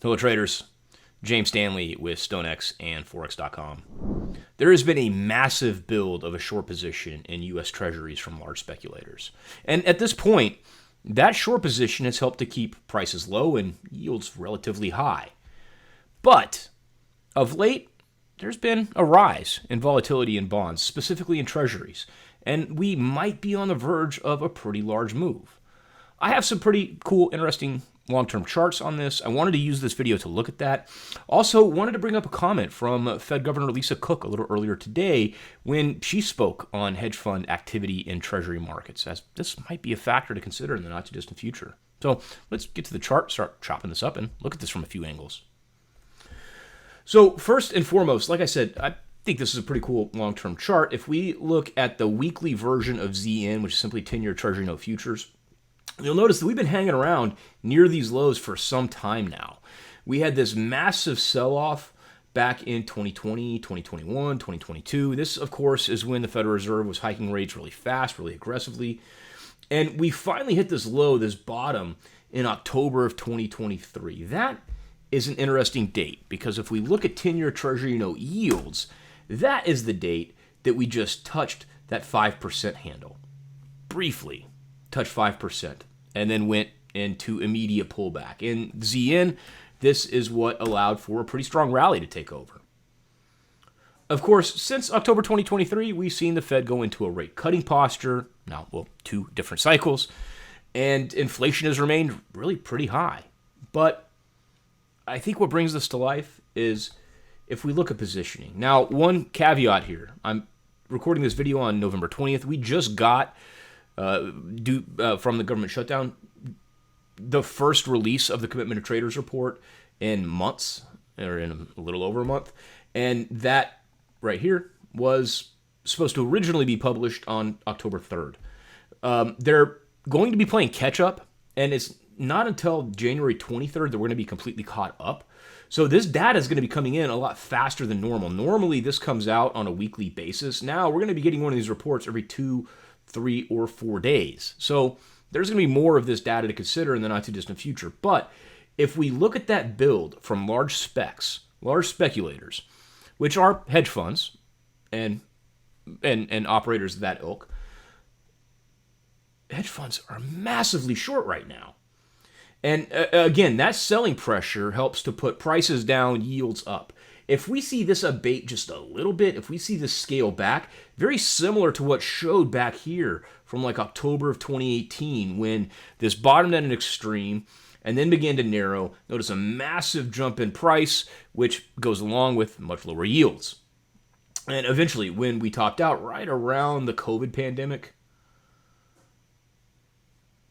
Hello traders, James Stanley with StoneX and Forex.com. There has been a massive build of a short position in U.S. Treasuries from large speculators. And at this point, that short position has helped to keep prices low and yields relatively high. But of late, there's been a rise in volatility in bonds, specifically in Treasuries, and we might be on the verge of a pretty large move. I have some pretty cool, interesting long-term charts on this. I wanted to use this video to look at that. Also, wanted to bring up a comment from Fed Governor Lisa Cook a little earlier today when she spoke on hedge fund activity in Treasury markets, as this might be a factor to consider in the not-too-distant future. So let's get to the chart, start chopping this up, and look at this from a few angles. So first and foremost, like I said, I think this is a pretty cool long-term chart. If we look at the weekly version of ZN, which is simply 10-year Treasury note futures, you'll notice that we've been hanging around near these lows for some time now. We had this massive sell-off back in 2020, 2021, 2022. This, of course, is when the Federal Reserve was hiking rates really fast, really aggressively. And we finally hit this low, this bottom, in October of 2023. That is an interesting date because if we look at 10-year Treasury note yields, that is the date that we just touched that 5% handle. Briefly touched 5%. And then went into immediate pullback. In ZN, this is what allowed for a pretty strong rally to take over. Of course, since October 2023, we've seen the Fed go into a rate cutting posture. Now, well, two different cycles. And inflation has remained really pretty high. But I think what brings this to life is if we look at positioning. Now, one caveat here. I'm recording this video on November 20th. We just got from the government shutdown, the first release of the Commitment of Traders report in months, or in a little over a month. And that right here was supposed to originally be published on October 3rd. They're going to be playing catch up, and it's not until January 23rd that we're going to be completely caught up. So this data is going to be coming in a lot faster than normal. Normally, this comes out on a weekly basis. Now, we're going to be getting one of these reports every 2, 3, or 4 days. So there's going to be more of this data to consider in the not too distant future. But if we look at that build from large specs, large speculators, which are hedge funds and operators of that ilk, hedge funds are massively short right now. And again, that selling pressure helps to put prices down, yields up. If we see this abate just a little bit, if we see this scale back, very similar to what showed back here from like October of 2018 when this bottomed at an extreme and then began to narrow. Notice a massive jump in price, which goes along with much lower yields. And eventually, when we topped out right around the COVID pandemic,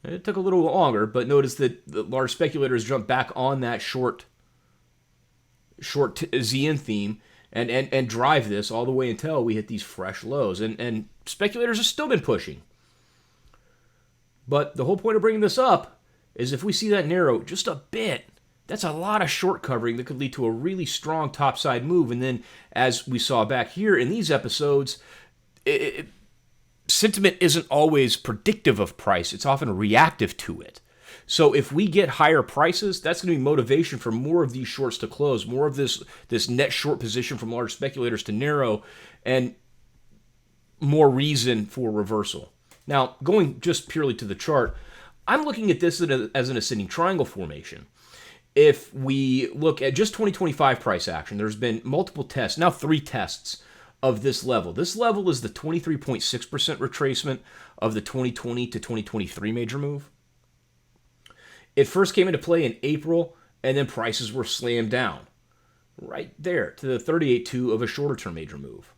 it took a little longer, but notice that the large speculators jumped back on that short ZN theme and drive this all the way until we hit these fresh lows. And speculators have still been pushing. But the whole point of bringing this up is if we see that narrow just a bit, that's a lot of short covering that could lead to a really strong topside move. And then as we saw back here in these episodes, sentiment isn't always predictive of price. It's often reactive to it. So if we get higher prices, that's going to be motivation for more of these shorts to close, more of this net short position from large speculators to narrow, and more reason for reversal. Now, going just purely to the chart, I'm looking at this as an ascending triangle formation. If we look at just 2025 price action, there's been multiple tests, now 3 tests of this level. This level is the 23.6% retracement of the 2020 to 2023 major move. It first came into play in April, and then prices were slammed down right there to the 38.2 of a shorter-term major move.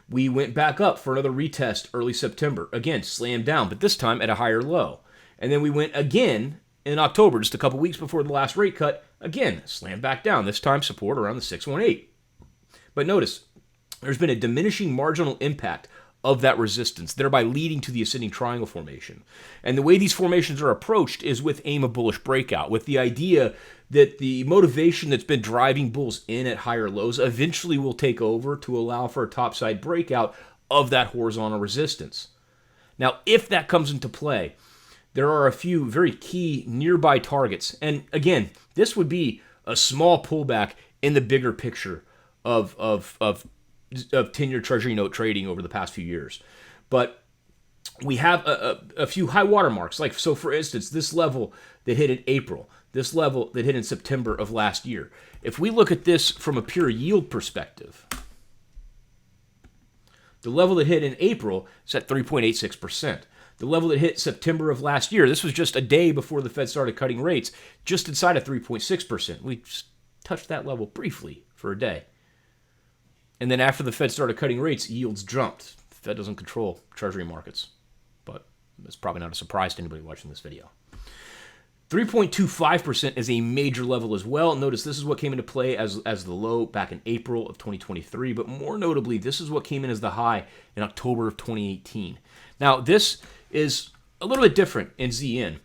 We went back up for another retest early September. Again, slammed down, but this time at a higher low. And then we went again in October, just a couple weeks before the last rate cut. Again, slammed back down, this time support around the 618. But notice, there's been a diminishing marginal impact of that resistance, thereby leading to the ascending triangle formation. And the way these formations are approached is with aim of bullish breakout, with the idea that the motivation that's been driving bulls in at higher lows eventually will take over to allow for a topside breakout of that horizontal resistance. Now, if that comes into play, there are a few very key nearby targets. And again, this would be a small pullback in the bigger picture of 10-year Treasury note trading over the past few years. But we have a few high water marks. Like, so for instance, this level that hit in April, this level that hit in September of last year. If we look at this from a pure yield perspective, the level that hit in April is at 3.86%. The level that hit September of last year, this was just a day before the Fed started cutting rates, just inside of 3.6%. We just touched that level briefly for a day. And then after the Fed started cutting rates, yields jumped. The Fed doesn't control Treasury markets, but it's probably not a surprise to anybody watching this video. 3.25% is a major level as well. Notice this is what came into play as the low back in April of 2023, but more notably, this is what came in as the high in October of 2018. Now, this is a little bit different in ZN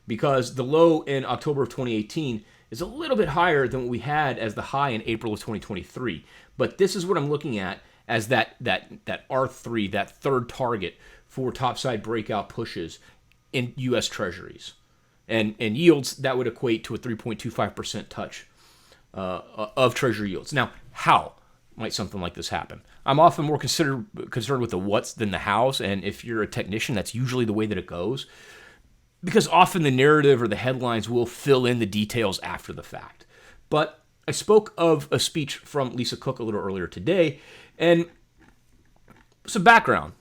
because the low in October of 2018 is a little bit higher than what we had as the high in April of 2023. But this is what I'm looking at as that R3, that third target for topside breakout pushes in U.S. Treasuries. And yields, that would equate to a 3.25% touch of Treasury yields. Now, how might something like this happen? I'm often more concerned with the what's than the hows, and if you're a technician, that's usually the way that it goes, because often the narrative or the headlines will fill in the details after the fact. But I spoke of a speech from Lisa Cook a little earlier today, and some background.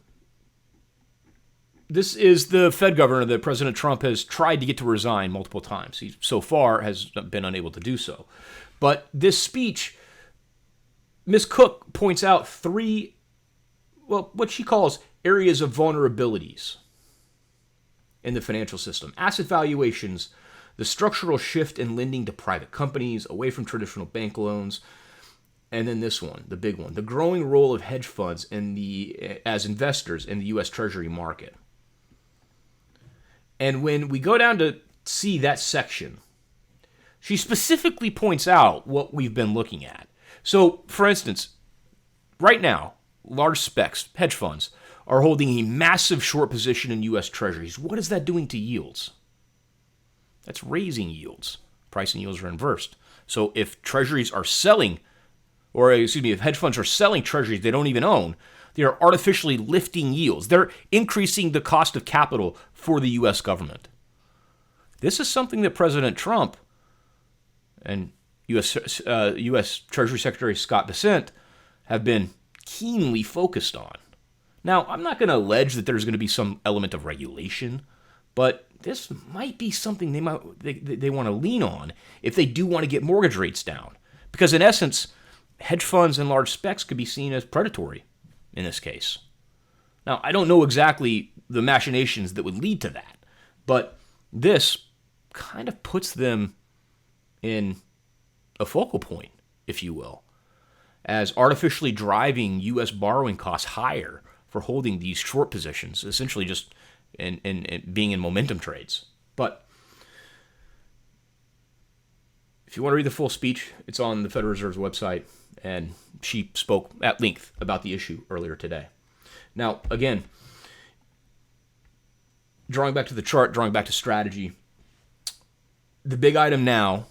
This is the Fed governor that President Trump has tried to get to resign multiple times. He so far has been unable to do so. But this speech, Ms. Cook points out three, what she calls areas of vulnerabilities in the financial system. Asset valuations, the structural shift in lending to private companies, away from traditional bank loans, and then this one, the big one, the growing role of hedge funds as investors in the U.S. Treasury market. And when we go down to see that section, she specifically points out what we've been looking at. So, for instance, right now, large specs, hedge funds, are holding a massive short position in U.S. Treasuries. What is that doing to yields? That's raising yields. Price and yields are inversed. So if Treasuries are selling, if hedge funds are selling Treasuries they don't even own, they are artificially lifting yields. They're increasing the cost of capital for the U.S. government. This is something that President Trump and U.S. Treasury Secretary Scott Bessent have been keenly focused on. Now, I'm not going to allege that there's going to be some element of regulation, but this might be something they want to lean on if they do want to get mortgage rates down. Because in essence, hedge funds and large specs could be seen as predatory in this case. Now, I don't know exactly the machinations that would lead to that, but this kind of puts them in a focal point, if you will, as artificially driving U.S. borrowing costs higher for holding these short positions, essentially just in being in momentum trades. But if you want to read the full speech, it's on the Federal Reserve's website, and she spoke at length about the issue earlier today. Now, again, drawing back to the chart, drawing back to strategy, the big item now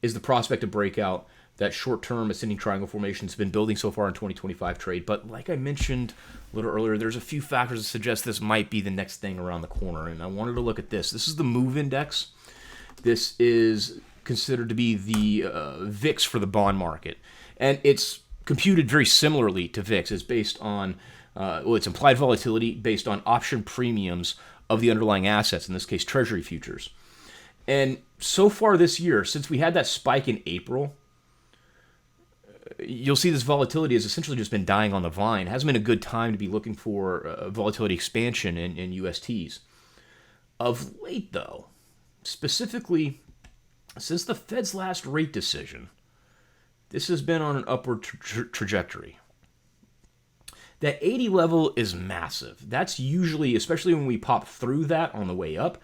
is the prospect of breakout. That short-term ascending triangle formation has been building so far in 2025 trade. But like I mentioned a little earlier, there's a few factors that suggest this might be the next thing around the corner. And I wanted to look at this. This is the MOVE index. This is considered to be the VIX for the bond market. And it's computed very similarly to VIX. It's based on, it's implied volatility based on option premiums of the underlying assets, in this case, Treasury futures. And so far this year, since we had that spike in April, you'll see this volatility has essentially just been dying on the vine. It hasn't been a good time to be looking for volatility expansion in USTs. Of late, though, specifically since the Fed's last rate decision, this has been on an upward trajectory. That 80 level is massive. That's usually, especially when we pop through that on the way up,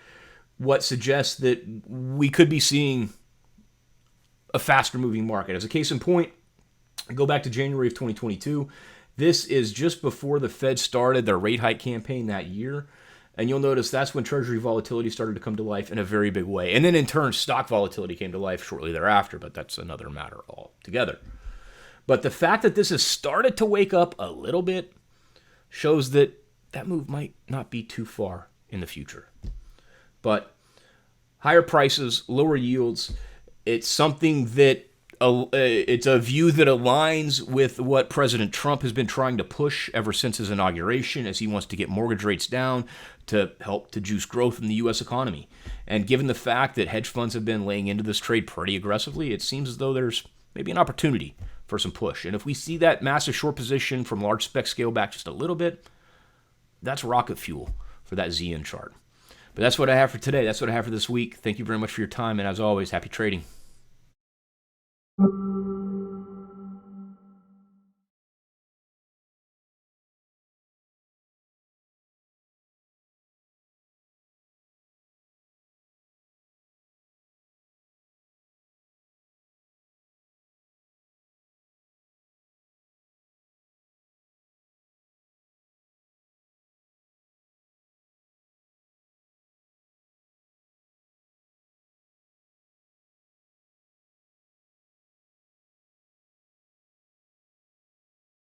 what suggests that we could be seeing a faster moving market. As a case in point, go back to January of 2022. This is just before the Fed started their rate hike campaign that year. And you'll notice that's when Treasury volatility started to come to life in a very big way. And then in turn, stock volatility came to life shortly thereafter, but that's another matter altogether. But the fact that this has started to wake up a little bit shows that that move might not be too far in the future. But higher prices, lower yields, it's something that it's a view that aligns with what President Trump has been trying to push ever since his inauguration, as he wants to get mortgage rates down to help to juice growth in the U.S. economy. And given the fact that hedge funds have been laying into this trade pretty aggressively, it seems as though there's maybe an opportunity for some push. And if we see that massive short position from large spec scale back just a little bit, that's rocket fuel for that ZN chart. But that's what I have for today. That's what I have for this week. Thank you very much for your time. And as always, happy trading.